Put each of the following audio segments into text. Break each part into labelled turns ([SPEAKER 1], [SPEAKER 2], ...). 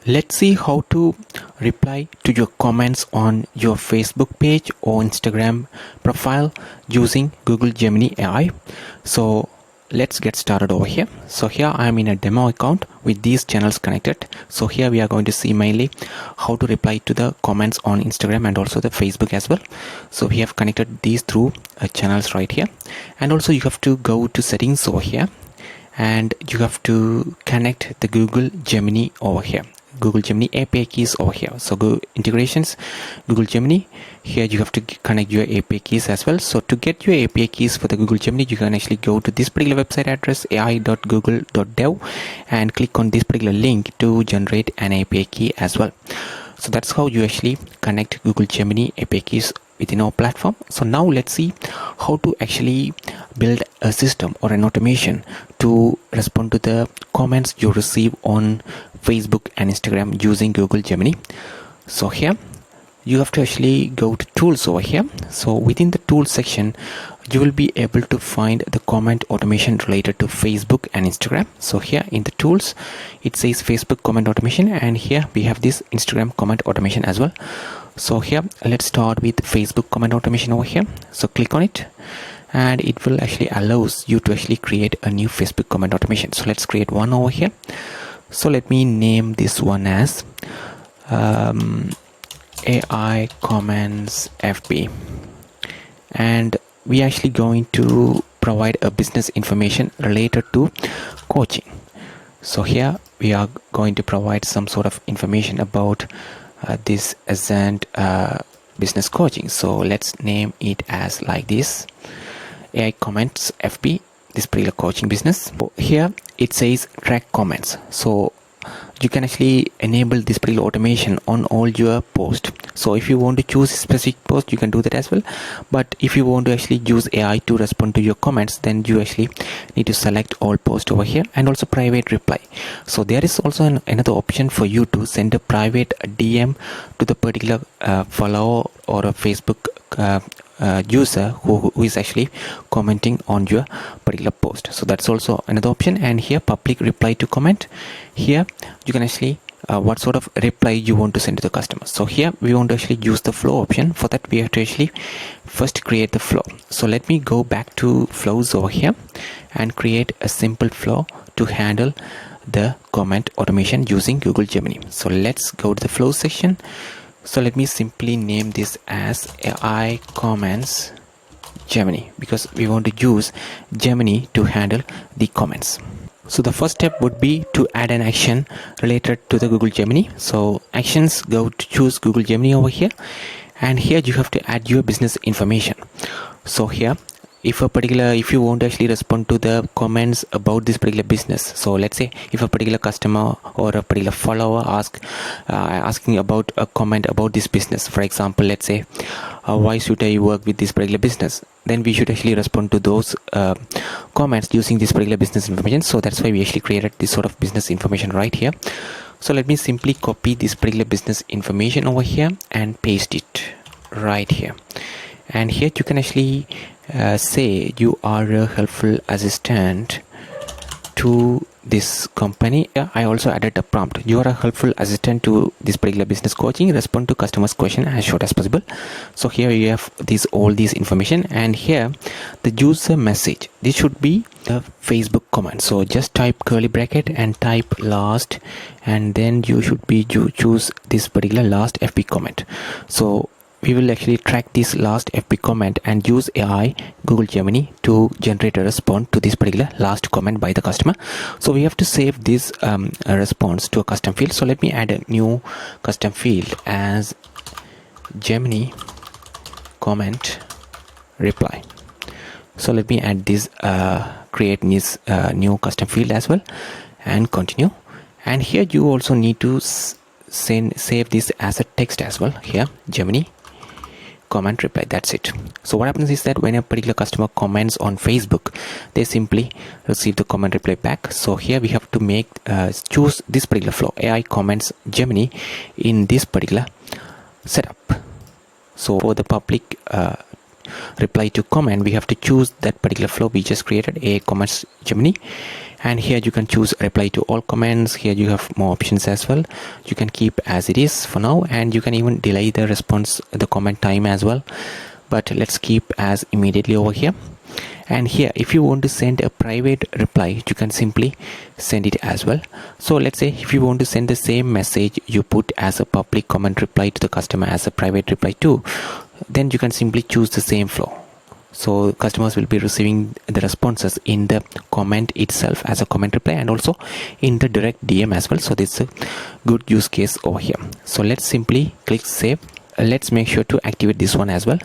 [SPEAKER 1] Let's see how to reply to your comments on your Facebook page or Instagram profile using Google Gemini AI. So let's get started over here. So here I am in a demo account with these channels connected. So here we are going to see mainly how to reply to the comments on Instagram and also the Facebook as well. So we have connected these through channels right here, and also you have to go to settings over here and you have to connect the Google Gemini over here. Google Gemini API keys over here. So go integrations, Google Gemini. Here you have to connect your API keys as well. So to get your API keys for the Google Gemini, you can actually go to this particular website address ai.google.dev and click on this particular link to generate an API key as well. So that's how you actually connect Google Gemini API keys within our platform. So now let's see how to actually build a system or an automation to respond to the comments you receive on Facebook and Instagram using Google Gemini. So here you have to actually go to tools over here. So within the tools section, you will be able to find the comment automation related to Facebook and Instagram. So here in the tools, it says Facebook comment automation, and here we have this Instagram comment automation as well. So here let's start with Facebook comment automation over here. So click on it and it will actually allows you to actually create a new Facebook comment automation. So let's create one over here. So let me name this one as AI comments FB, and we are actually going to provide a business information related to coaching. So here we are going to provide some sort of information about this ascent business coaching. So let's name it as like this: AI comments FB, this particular coaching business. Here it says track comments. So you can actually enable this particular automation on all your posts. So if you want to choose a specific post, you can do that as well. But if you want to actually use AI to respond to your comments, then you actually need to select all posts over here, and also private reply. So there is also another option for you to send a private DM to the particular follower or a Facebook user who is actually commenting on your particular post. So that's also another option. And here public reply to comment, here you can actually what sort of reply you want to send to the customer. So here we want to actually use the flow option. For that we have to actually first create the flow. So let me go back to flows over here and create a simple flow to handle the comment automation using Google Gemini. So let's go to the flow section. So let me simply name this as AI comments Gemini, because we want to use Gemini to handle the comments. So the first step would be to add an action related to the Google Gemini. So actions, go to choose Google Gemini over here, and here you have to add your business information. So here if you want to actually respond to the comments about this particular business, so let's say if a particular customer or a particular follower asking about a comment about this business, for example, let's say why should I work with this particular business, then we should actually respond to those comments using this particular business information. So that's why we actually created this sort of business information right here. So let me simply copy this particular business information over here and paste it right here. And here you can actually say you are a helpful assistant to this company. I also added a prompt: you are a helpful assistant to this particular business coaching, respond to customers' question as short as possible. So here you have all these information, and here the user message, this should be the Facebook comment. So just type curly bracket and type last, and then you should be choose this particular last FB comment. So we will actually track this last FB comment and use AI Google Gemini to generate a response to this particular last comment by the customer. So we have to save this response to a custom field. So let me add a new custom field as Gemini comment reply. So let me add this create this new custom field as well, and continue. And here you also need to save this as a text as well. Here Gemini comment reply, that's it. So what happens is that when a particular customer comments on Facebook, they simply receive the comment reply back. So here we have to make choose this particular flow, AI comments Gemini, in this particular setup. So for the public reply to comment, we have to choose that particular flow we just created, a comments Gemini. And here you can choose reply to all comments. Here you have more options as well. You can keep as it is for now, and you can even delay the response, the comment time as well, but let's keep as immediately over here. And here, if you want to send a private reply, you can simply send it as well. So let's say if you want to send the same message you put as a public comment reply to the customer as a private reply too, then you can simply choose the same flow. So customers will be receiving the responses in the comment itself as a comment reply, and also in the direct DM as well. So this is a good use case over here. So let's simply click save. Let's make sure to activate this one as well.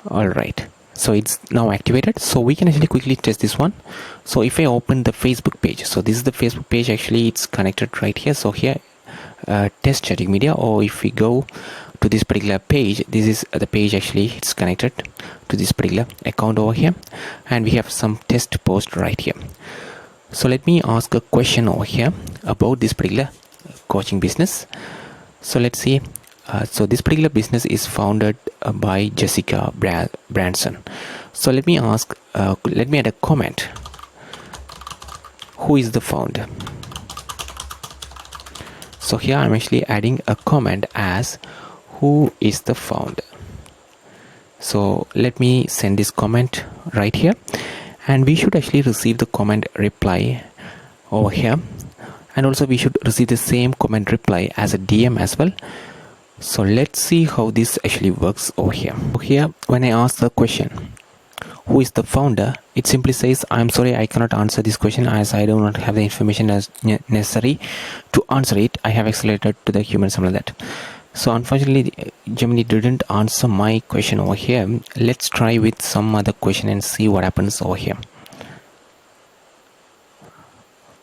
[SPEAKER 1] All right, so it's now activated. So we can actually quickly test this one. So if I open the Facebook page, so this is the Facebook page, actually it's connected right here. So here test chatting media, or if we go to this particular page, this is the page, actually it's connected to this particular account over here, and we have some test post right here. So let me ask a question over here about this particular coaching business. So let's see. So this particular business is founded by Jessica Branson. So let me ask, let me add a comment. Who is the founder? So here I'm actually adding a comment as who is the founder. So let me send this comment right here, and we should actually receive the comment reply over here, and also we should receive the same comment reply as a DM as well. So let's see how this actually works over here. Here, when I ask the question, who is the founder, it simply says, I'm sorry, I cannot answer this question as I do not have the information as necessary to answer it. I have accelerated to the human, something like that. So unfortunately, Gemini didn't answer my question over here. Let's try with some other question and see what happens over here.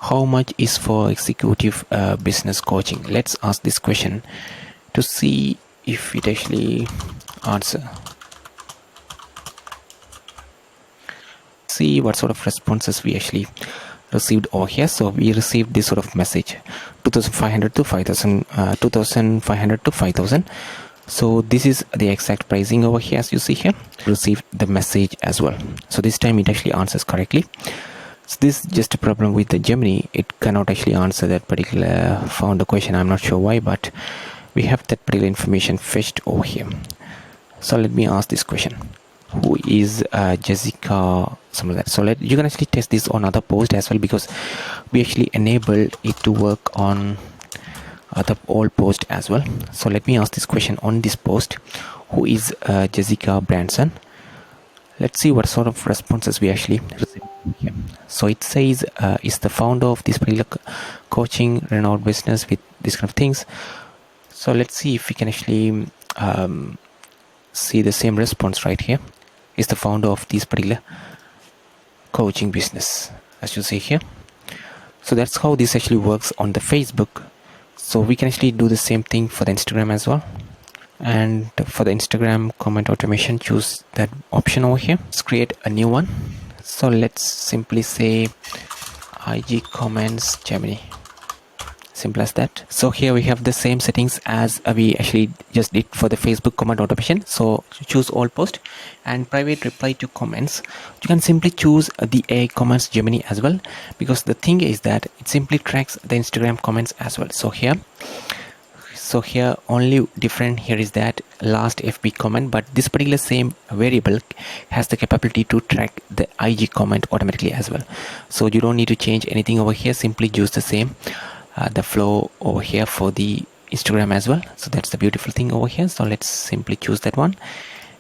[SPEAKER 1] How much is for executive business coaching? Let's ask this question to see if it actually answer. See what sort of responses we actually received over here. So we received this sort of message, 2500 to 5000, 2500 to 5000. So this is the exact pricing over here. As you see here, received the message as well. So this time it actually answers correctly. So this is just a problem with the Gemini. It cannot actually answer that particular founder question. I'm not sure why, but we have that particular information fetched over here. So let me ask this question. Who is Jessica, something like that. So you can actually test this on other posts as well, because we actually enabled it to work on other old post as well. So let me ask this question on this post. Who is Jessica Branson? Let's see what sort of responses we actually receive here. So it says is the founder of this particular coaching renowned business with these kind of things. So let's see if we can actually see the same response right here. Is the founder of this particular coaching business, as you see here. So that's how this actually works on the Facebook. So we can actually do the same thing for the Instagram as well. And for the Instagram comment automation, choose that option over here. Let's create a new one. So let's simply say IG comments Gemini. Simple as that. So here we have the same settings as we actually just did for the Facebook comment automation. So choose all post and private reply to comments. You can simply choose the AI comments Gemini as well, because the thing is that it simply tracks the Instagram comments as well. So here only different here is that last FB comment, but this particular same variable has the capability to track the IG comment automatically as well. So you don't need to change anything over here. Simply use the same the flow over here for the Instagram as well. So that's the beautiful thing over here. So let's simply choose that one,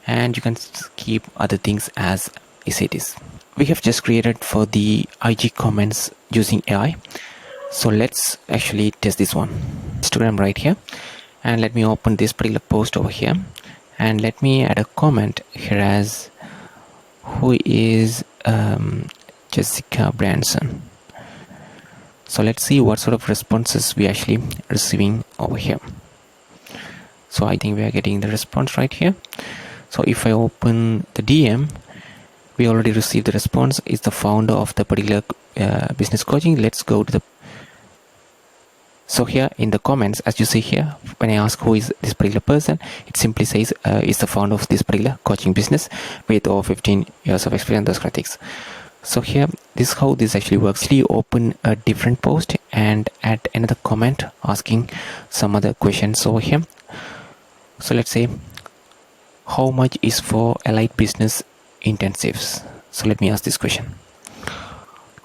[SPEAKER 1] and you can keep other things as it is. We have just created for the IG comments using AI. So let's actually test this one. Instagram right here, and let me open this particular post over here, and let me add a comment here as who is Jessica Branson. So let's see what sort of responses we actually receiving over here. So I think we are getting the response right here. So if I open the DM, we already received the response. Is the founder of the particular business coaching. Let's go to the. So here in the comments, as you see here, when I ask who is this particular person, it simply says is the founder of this particular coaching business with over 15 years of experience, those kind of things. So here, this is how this actually works. You open a different post and add another comment asking some other questions over here. So let's say, how much is for Elite Business Intensives? So let me ask this question.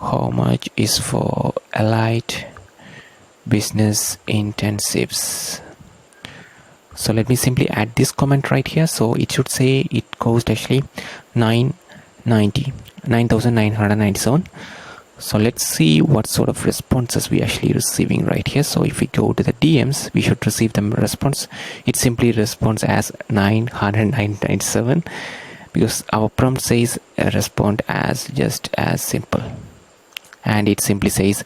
[SPEAKER 1] How much is for Elite Business Intensives? So let me simply add this comment right here. So it should say it cost actually 9,997. So let's see what sort of responses we actually receiving right here. So if we go to the DMs, we should receive the response. It simply responds as 997 because our prompt says respond as just as simple, and it simply says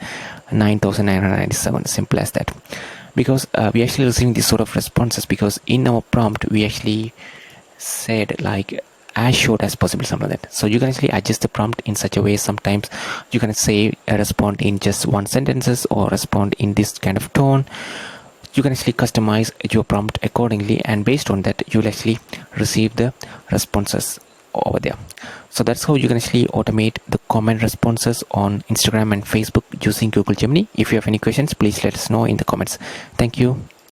[SPEAKER 1] 9,997, simple as that. Because we actually receiving this sort of responses because in our prompt we actually said like as short as possible, something like that. So you can actually adjust the prompt in such a way. Sometimes you can say respond in just one sentences or respond in this kind of tone. You can actually customize your prompt accordingly, and based on that you will actually receive the responses over there. So that's how you can actually automate the comment responses on Instagram and Facebook using Google Gemini. If you have any questions, please let us know in the comments. Thank you.